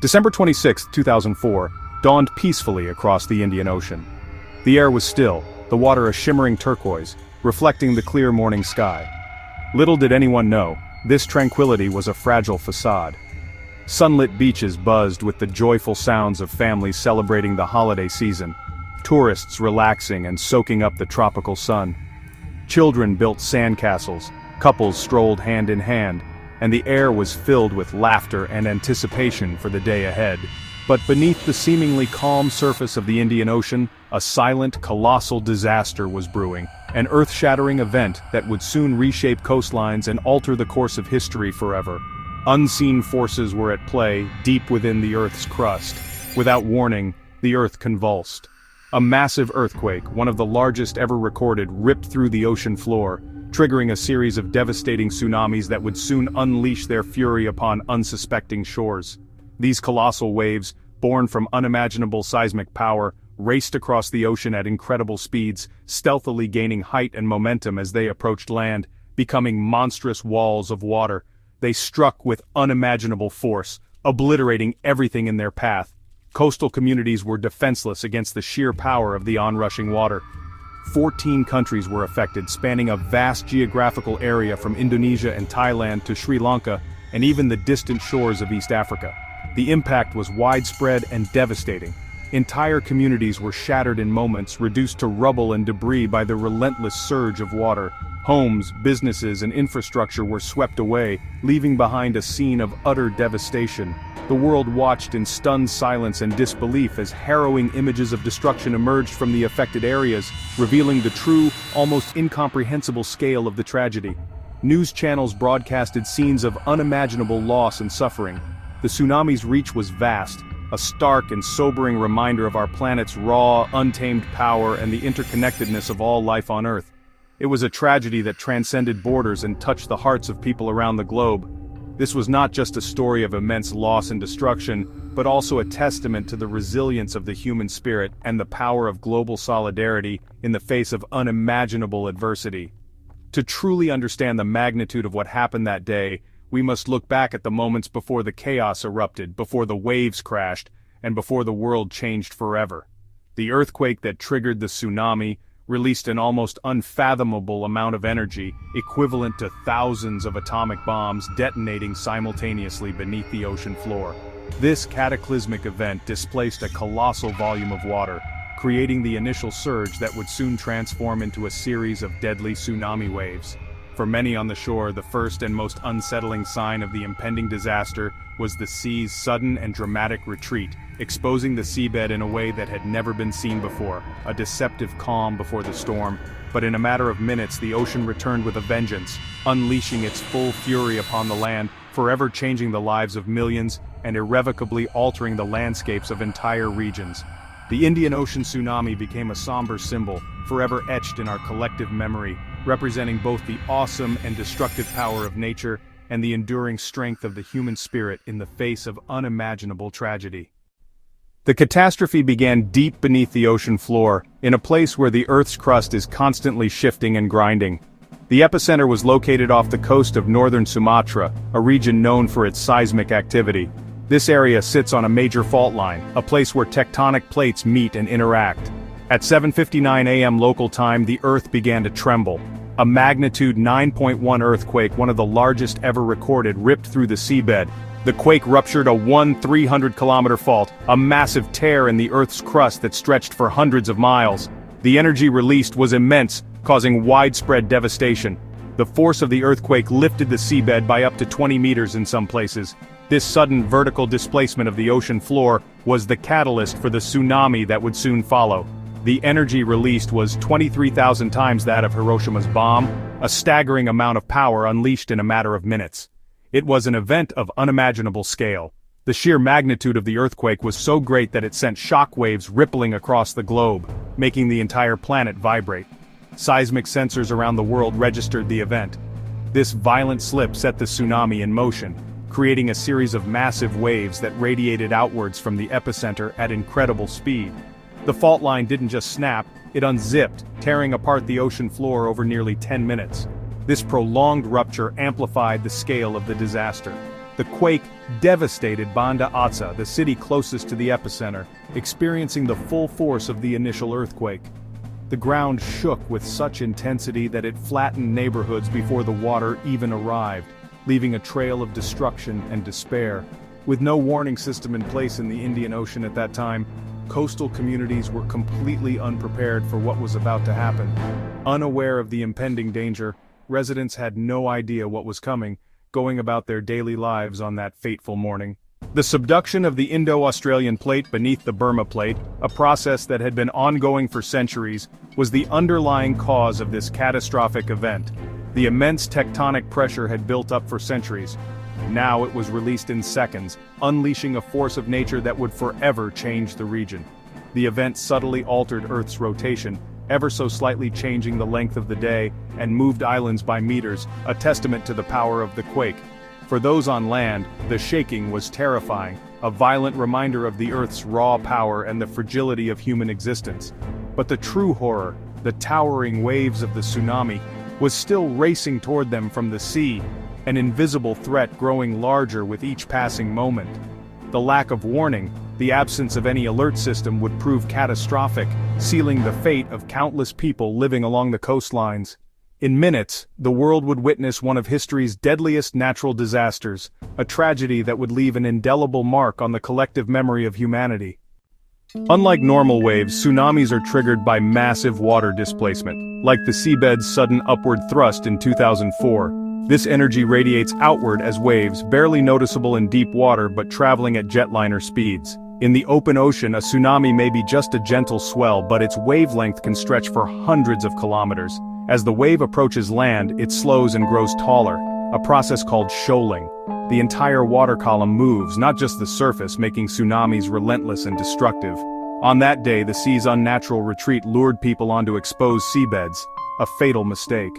December 26, 2004, dawned peacefully across the Indian Ocean. The air was still, the water a shimmering turquoise, reflecting the clear morning sky. Little did anyone know, this tranquility was a fragile facade. Sunlit beaches buzzed with the joyful sounds of families celebrating the holiday season, tourists relaxing and soaking up the tropical sun. Children built sandcastles, couples strolled hand in hand, and the air was filled with laughter and anticipation for the day ahead. But beneath the seemingly calm surface of the Indian Ocean, a silent, colossal disaster was brewing, an earth-shattering event that would soon reshape coastlines and alter the course of history forever. Unseen forces were at play, deep within the Earth's crust. Without warning, the Earth convulsed. A massive earthquake, one of the largest ever recorded, ripped through the ocean floor, triggering a series of devastating tsunamis that would soon unleash their fury upon unsuspecting shores. These colossal waves, born from unimaginable seismic power, raced across the ocean at incredible speeds, stealthily gaining height and momentum as they approached land, becoming monstrous walls of water. They struck with unimaginable force, obliterating everything in their path. Coastal communities were defenseless against the sheer power of the onrushing water. 14 countries were affected, spanning a vast geographical area from Indonesia and Thailand to Sri Lanka, and even the distant shores of East Africa. The impact was widespread and devastating. Entire communities were shattered in moments, reduced to rubble and debris by the relentless surge of water. Homes, businesses, and infrastructure were swept away, leaving behind a scene of utter devastation. The world watched in stunned silence and disbelief as harrowing images of destruction emerged from the affected areas, revealing the true, almost incomprehensible scale of the tragedy. News channels broadcasted scenes of unimaginable loss and suffering. The tsunami's reach was vast, a stark and sobering reminder of our planet's raw, untamed power and the interconnectedness of all life on Earth. It was a tragedy that transcended borders and touched the hearts of people around the globe. This was not just a story of immense loss and destruction, but also a testament to the resilience of the human spirit and the power of global solidarity in the face of unimaginable adversity. To truly understand the magnitude of what happened that day, we must look back at the moments before the chaos erupted, before the waves crashed, and before the world changed forever. The earthquake that triggered the tsunami released an almost unfathomable amount of energy, equivalent to thousands of atomic bombs detonating simultaneously beneath the ocean floor. This cataclysmic event displaced a colossal volume of water, creating the initial surge that would soon transform into a series of deadly tsunami waves. For many on the shore, the first and most unsettling sign of the impending disaster was the sea's sudden and dramatic retreat, exposing the seabed in a way that had never been seen before, a deceptive calm before the storm. But in a matter of minutes, the ocean returned with a vengeance, unleashing its full fury upon the land, forever changing the lives of millions and irrevocably altering the landscapes of entire regions. The Indian Ocean tsunami became a somber symbol, forever etched in our collective memory, representing both the awesome and destructive power of nature and the enduring strength of the human spirit in the face of unimaginable tragedy. The catastrophe began deep beneath the ocean floor, in a place where the Earth's crust is constantly shifting and grinding. The epicenter was located off the coast of northern Sumatra, a region known for its seismic activity. This area sits on a major fault line, a place where tectonic plates meet and interact. At 7:59 a.m. local time, the Earth began to tremble. A magnitude 9.1 earthquake, one of the largest ever recorded, ripped through the seabed. The quake ruptured a 300-kilometer fault, a massive tear in the Earth's crust that stretched for hundreds of miles. The energy released was immense, causing widespread devastation. The force of the earthquake lifted the seabed by up to 20 meters in some places. This sudden vertical displacement of the ocean floor was the catalyst for the tsunami that would soon follow. The energy released was 23,000 times that of Hiroshima's bomb, a staggering amount of power unleashed in a matter of minutes. It was an event of unimaginable scale. The sheer magnitude of the earthquake was so great that it sent shock waves rippling across the globe, making the entire planet vibrate. Seismic sensors around the world registered the event. This violent slip set the tsunami in motion, creating a series of massive waves that radiated outwards from the epicenter at incredible speed. The fault line didn't just snap, it unzipped, tearing apart the ocean floor over nearly 10 minutes. This prolonged rupture amplified the scale of the disaster. The quake devastated Banda Aceh, the city closest to the epicenter, experiencing the full force of the initial earthquake. The ground shook with such intensity that it flattened neighborhoods before the water even arrived, leaving a trail of destruction and despair. With no warning system in place in the Indian Ocean at that time, coastal communities were completely unprepared for what was about to happen. Unaware of the impending danger, residents had no idea what was coming, going about their daily lives on that fateful morning. The subduction of the Indo-Australian plate beneath the Burma plate, a process that had been ongoing for centuries, was the underlying cause of this catastrophic event. The immense tectonic pressure had built up for centuries. Now it was released in seconds, unleashing a force of nature that would forever change the region. The event subtly altered Earth's rotation, ever so slightly changing the length of the day, and moved islands by meters, a testament to the power of the quake. For those on land, the shaking was terrifying, a violent reminder of the Earth's raw power and the fragility of human existence. But the true horror, the towering waves of the tsunami, was still racing toward them from the sea, an invisible threat growing larger with each passing moment. The lack of warning, the absence of any alert system would prove catastrophic, sealing the fate of countless people living along the coastlines. In minutes, the world would witness one of history's deadliest natural disasters, a tragedy that would leave an indelible mark on the collective memory of humanity. Unlike normal waves, tsunamis are triggered by massive water displacement, like the seabed's sudden upward thrust in 2004. This energy radiates outward as waves, barely noticeable in deep water but traveling at jetliner speeds. In the open ocean, a tsunami may be just a gentle swell, but its wavelength can stretch for hundreds of kilometers. As the wave approaches land, it slows and grows taller, a process called shoaling. The entire water column moves, not just the surface, making tsunamis relentless and destructive. On that day, the sea's unnatural retreat lured people onto exposed seabeds, a fatal mistake.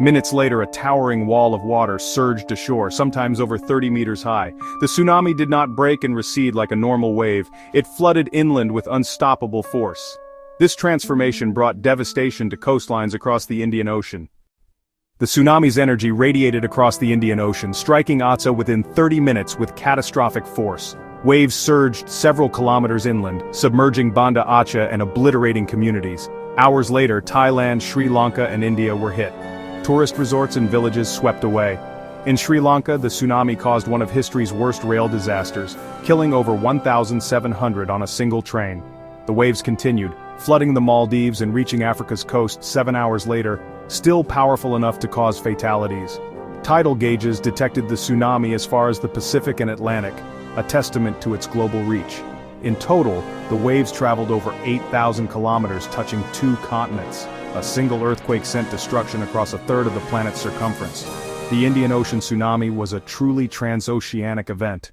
Minutes later, a towering wall of water surged ashore, sometimes over 30 meters high. The tsunami did not break and recede like a normal wave, it flooded inland with unstoppable force. This transformation brought devastation to coastlines across the Indian Ocean. The tsunami's energy radiated across the Indian Ocean, striking Aceh within 30 minutes with catastrophic force. Waves surged several kilometers inland, submerging Banda Aceh and obliterating communities. Hours later, Thailand, Sri Lanka, and India were hit. Tourist resorts and villages swept away. In Sri Lanka, the tsunami caused one of history's worst rail disasters, killing over 1,700 on a single train. The waves continued, flooding the Maldives and reaching Africa's coast 7 hours later, still powerful enough to cause fatalities. Tidal gauges detected the tsunami as far as the Pacific and Atlantic, a testament to its global reach. In total, the waves traveled over 8,000 kilometers, touching 2 continents. A single earthquake sent destruction across a third of the planet's circumference. The Indian Ocean tsunami was a truly transoceanic event.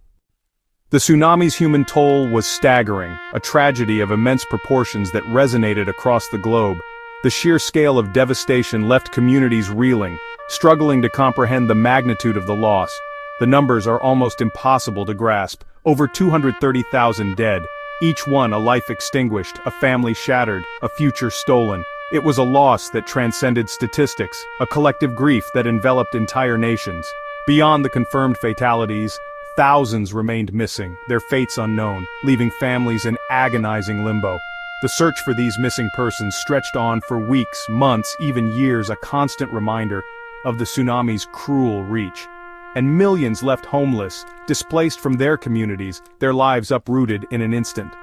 The tsunami's human toll was staggering, a tragedy of immense proportions that resonated across the globe. The sheer scale of devastation left communities reeling, struggling to comprehend the magnitude of the loss. The numbers are almost impossible to grasp. Over 230,000 dead, each one a life extinguished, a family shattered, a future stolen. It was a loss that transcended statistics, a collective grief that enveloped entire nations. Beyond the confirmed fatalities, thousands remained missing, their fates unknown, leaving families in agonizing limbo. The search for these missing persons stretched on for weeks, months, even years, a constant reminder of the tsunami's cruel reach. And millions left homeless, displaced from their communities, their lives uprooted in an instant.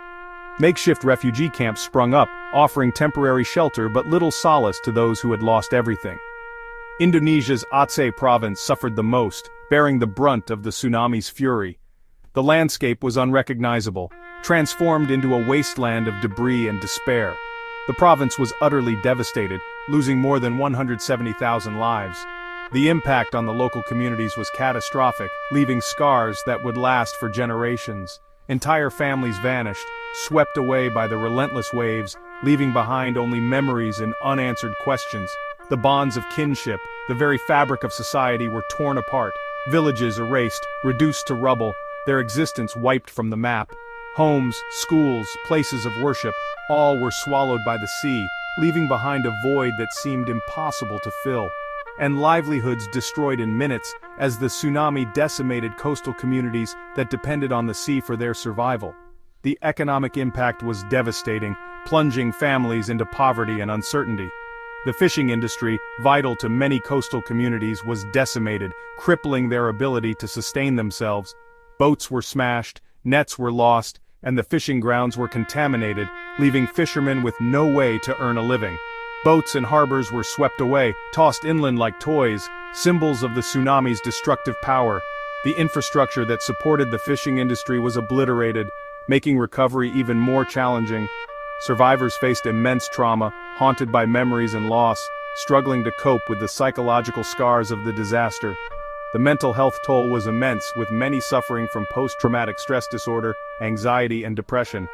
Makeshift refugee camps sprung up, offering temporary shelter but little solace to those who had lost everything. Indonesia's Aceh province suffered the most, bearing the brunt of the tsunami's fury. The landscape was unrecognizable, transformed into a wasteland of debris and despair. The province was utterly devastated, losing more than 170,000 lives. The impact on the local communities was catastrophic, leaving scars that would last for generations. Entire families vanished, swept away by the relentless waves, leaving behind only memories and unanswered questions. The bonds of kinship, the very fabric of society, were torn apart. Villages erased, reduced to rubble, their existence wiped from the map. Homes, schools, places of worship, all were swallowed by the sea, leaving behind a void that seemed impossible to fill. And livelihoods destroyed in minutes, as the tsunami decimated coastal communities that depended on the sea for their survival. The economic impact was devastating, plunging families into poverty and uncertainty. The fishing industry, vital to many coastal communities, was decimated, crippling their ability to sustain themselves. Boats were smashed, nets were lost, and the fishing grounds were contaminated, leaving fishermen with no way to earn a living. Boats and harbors were swept away, tossed inland like toys, symbols of the tsunami's destructive power. The infrastructure that supported the fishing industry was obliterated, making recovery even more challenging. Survivors faced immense trauma, haunted by memories and loss, struggling to cope with the psychological scars of the disaster. The mental health toll was immense, with many suffering from post-traumatic stress disorder, anxiety, and depression.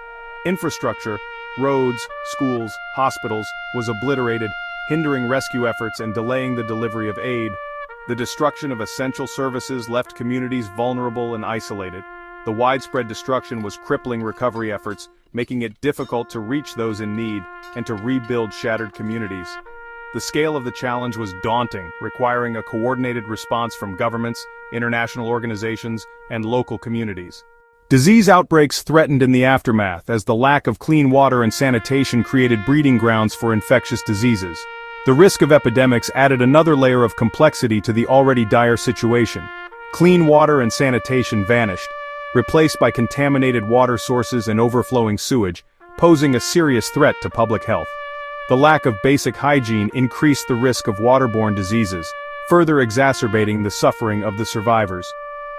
Infrastructure, roads, schools, hospitals, was obliterated, hindering rescue efforts and delaying the delivery of aid. The destruction of essential services left communities vulnerable and isolated. The widespread destruction was crippling recovery efforts, making it difficult to reach those in need and to rebuild shattered communities. The scale of the challenge was daunting, requiring a coordinated response from governments, international organizations, and local communities. Disease outbreaks threatened in the aftermath, as the lack of clean water and sanitation created breeding grounds for infectious diseases. The risk of epidemics added another layer of complexity to the already dire situation. Clean water and sanitation vanished, replaced by contaminated water sources and overflowing sewage, posing a serious threat to public health. The lack of basic hygiene increased the risk of waterborne diseases, further exacerbating the suffering of the survivors.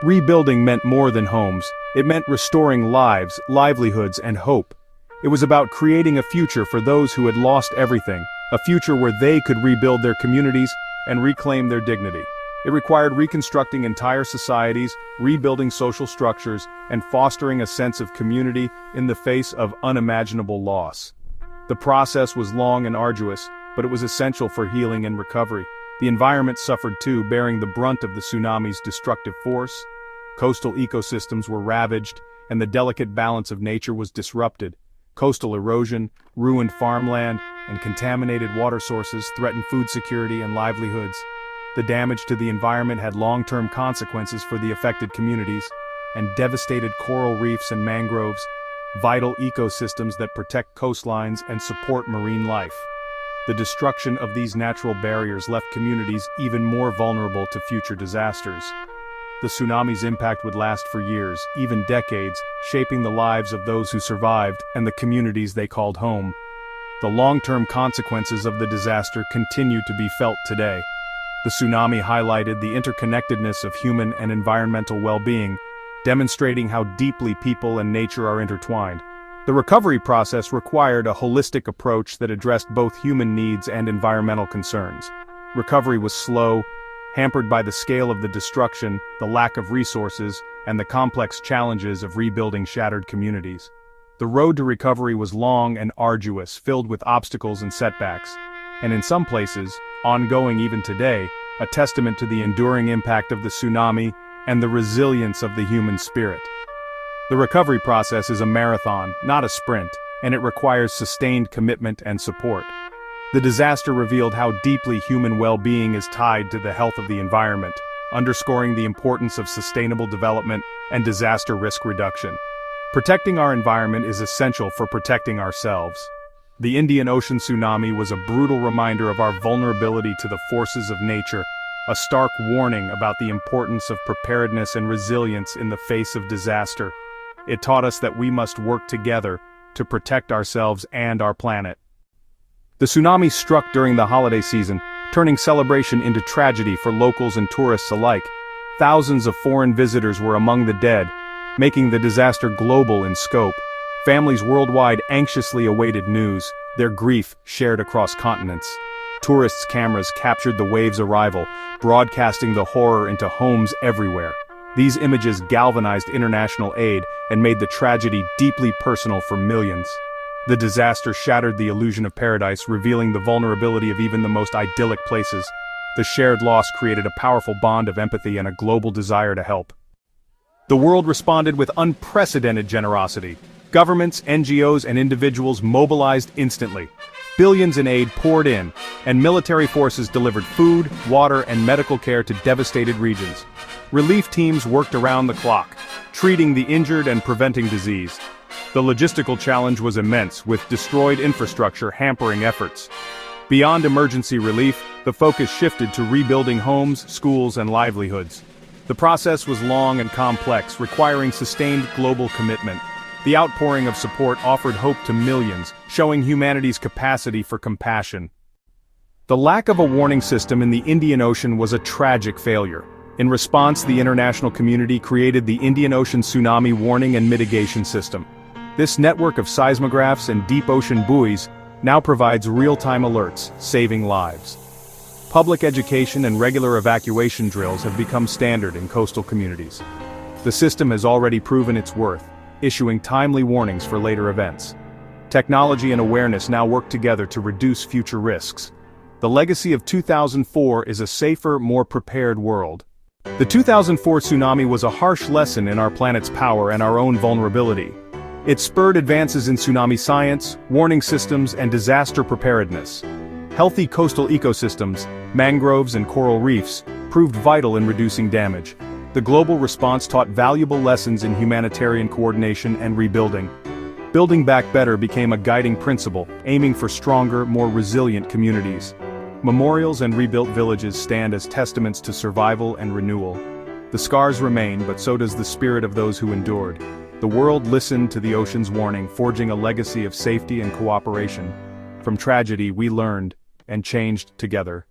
Rebuilding meant more than homes. It meant restoring lives, livelihoods, and hope. It was about creating a future for those who had lost everything, a future where they could rebuild their communities and reclaim their dignity. It required reconstructing entire societies, rebuilding social structures, and fostering a sense of community in the face of unimaginable loss. The process was long and arduous, but it was essential for healing and recovery. The environment suffered too, bearing the brunt of the tsunami's destructive force. Coastal ecosystems were ravaged, and the delicate balance of nature was disrupted. Coastal erosion, ruined farmland, and contaminated water sources threatened food security and livelihoods. The damage to the environment had long-term consequences for the affected communities, and devastated coral reefs and mangroves, vital ecosystems that protect coastlines and support marine life. The destruction of these natural barriers left communities even more vulnerable to future disasters. The tsunami's impact would last for years, even decades, shaping the lives of those who survived and the communities they called home. The long-term consequences of the disaster continue to be felt today. The tsunami highlighted the interconnectedness of human and environmental well-being, demonstrating how deeply people and nature are intertwined. The recovery process required a holistic approach that addressed both human needs and environmental concerns. Recovery was slow, hampered by the scale of the destruction, the lack of resources, and the complex challenges of rebuilding shattered communities. The road to recovery was long and arduous, filled with obstacles and setbacks, and in some places, ongoing even today, a testament to the enduring impact of the tsunami and the resilience of the human spirit. The recovery process is a marathon, not a sprint, and it requires sustained commitment and support. The disaster revealed how deeply human well-being is tied to the health of the environment, underscoring the importance of sustainable development and disaster risk reduction. Protecting our environment is essential for protecting ourselves. The Indian Ocean tsunami was a brutal reminder of our vulnerability to the forces of nature, a stark warning about the importance of preparedness and resilience in the face of disaster. It taught us that we must work together to protect ourselves and our planet. The tsunami struck during the holiday season, turning celebration into tragedy for locals and tourists alike. Thousands of foreign visitors were among the dead, making the disaster global in scope. Families worldwide anxiously awaited news, their grief shared across continents. Tourists' cameras captured the wave's arrival, broadcasting the horror into homes everywhere. These images galvanized international aid and made the tragedy deeply personal for millions. The disaster shattered the illusion of paradise, revealing the vulnerability of even the most idyllic places. The shared loss created a powerful bond of empathy and a global desire to help. The world responded with unprecedented generosity. Governments, NGOs, and individuals mobilized instantly. Billions in aid poured in, and military forces delivered food, water, and medical care to devastated regions. Relief teams worked around the clock, treating the injured and preventing disease. The logistical challenge was immense, with destroyed infrastructure hampering efforts. Beyond emergency relief, the focus shifted to rebuilding homes, schools, and livelihoods. The process was long and complex, requiring sustained global commitment. The outpouring of support offered hope to millions, showing humanity's capacity for compassion. The lack of a warning system in the Indian Ocean was a tragic failure. In response, the international community created the Indian Ocean Tsunami Warning and Mitigation System. This network of seismographs and deep ocean buoys now provides real-time alerts, saving lives. Public education and regular evacuation drills have become standard in coastal communities. The system has already proven its worth, issuing timely warnings for later events. Technology and awareness now work together to reduce future risks. The legacy of 2004 is a safer, more prepared world. The 2004 tsunami was a harsh lesson in our planet's power and our own vulnerability. It spurred advances in tsunami science, warning systems, and disaster preparedness. Healthy coastal ecosystems, mangroves and coral reefs, proved vital in reducing damage. The global response taught valuable lessons in humanitarian coordination and rebuilding. Building back better became a guiding principle, aiming for stronger, more resilient communities. Memorials and rebuilt villages stand as testaments to survival and renewal. The scars remain, but so does the spirit of those who endured. The world listened to the ocean's warning, forging a legacy of safety and cooperation. From tragedy we learned, and changed together.